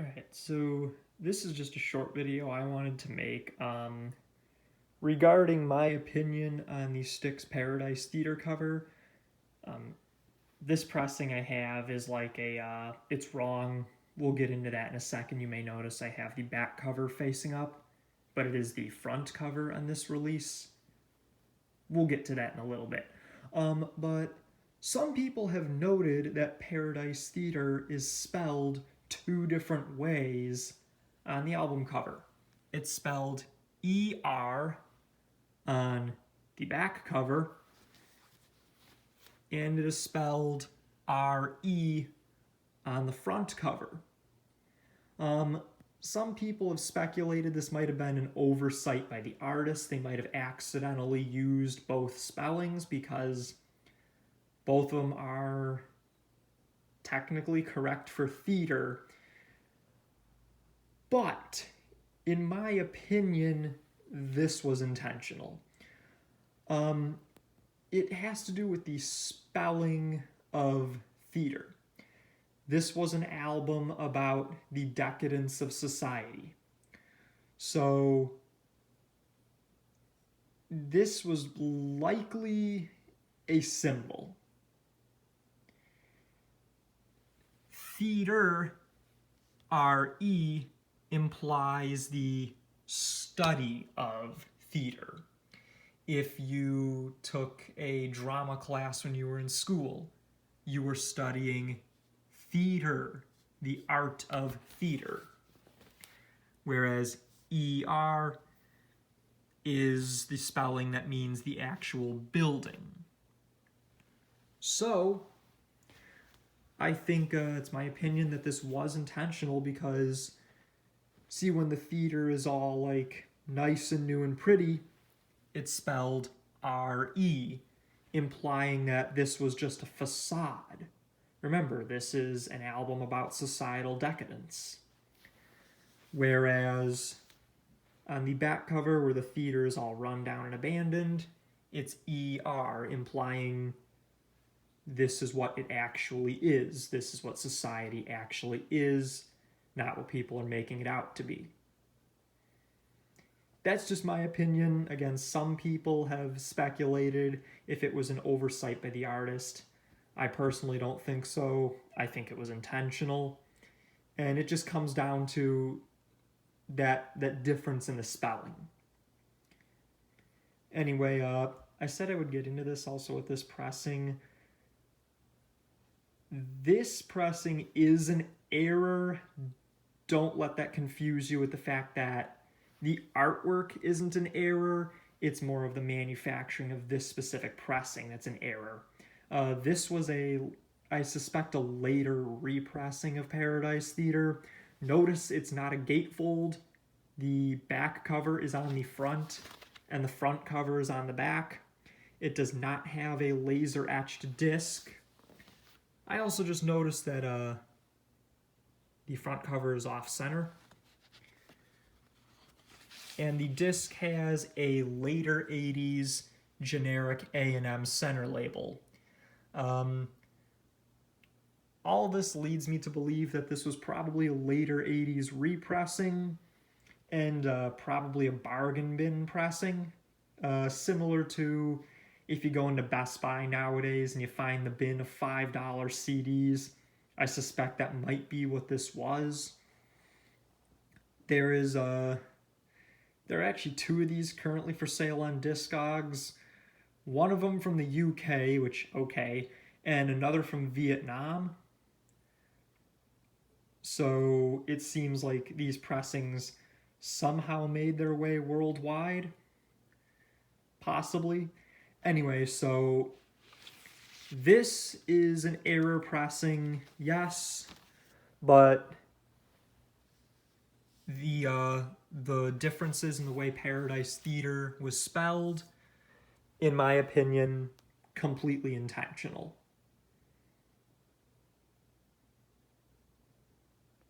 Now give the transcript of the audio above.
Alright, so this is just a short video I wanted to make regarding my opinion on the Styx Paradise Theater cover. This pressing I have is like it's wrong. We'll get into that in a second. You may notice I have the back cover facing up, but it is the front cover on this release. We'll get to that in a little bit. But some people have noted that Paradise Theater is spelled two different ways on the album cover. It's spelled E-R on the back cover, and it is spelled R-E on the front cover. Some people have speculated this might have been an oversight by the artist. They might have accidentally used both spellings because both of them are technically correct for theater. But, in my opinion, this was intentional. It has to do with the spelling of theater. This was an album about the decadence of society. So, this was likely a symbol. Theater, R-E, implies the study of theater. If you took a drama class when you were in school, you were studying theater, the art of theater. Whereas E-R is the spelling that means the actual building. So, I think it's my opinion that this was intentional because, see, when the theater is all like nice and new and pretty, it's spelled R-E, implying that this was just a facade. Remember, this is an album about societal decadence. Whereas on the back cover, where the theater is all run down and abandoned, it's E-R, implying this is what it actually is. This is what society actually is, not what people are making it out to be. That's just my opinion. Again, some people have speculated if it was an oversight by the artist. I personally don't think so. I think it was intentional. And it just comes down to that difference in the spelling. Anyway, I said I would get into this also with this pressing. This pressing is an error. Don't let that confuse you with the fact that the artwork isn't an error. It's more of the manufacturing of this specific pressing that's an error. This was I suspect, a later repressing of Paradise Theater. Notice it's not a gatefold. The back cover is on the front, and the front cover is on the back. It does not have a laser-etched disc. I also just noticed that the front cover is off-center. And the disc has a later 80s generic A&M center label. All this leads me to believe that this was probably a later 80s repressing and probably a bargain bin pressing, similar to if you go into Best Buy nowadays and you find the bin of $5 CDs. I suspect that might be what this was. There are actually two of these currently for sale on Discogs. One of them from the UK, which, okay, and another from Vietnam. So it seems like these pressings somehow made their way worldwide. Possibly. Anyway, so this is an error pressing, yes, but the differences in the way Paradise Theater was spelled, in my opinion, completely intentional.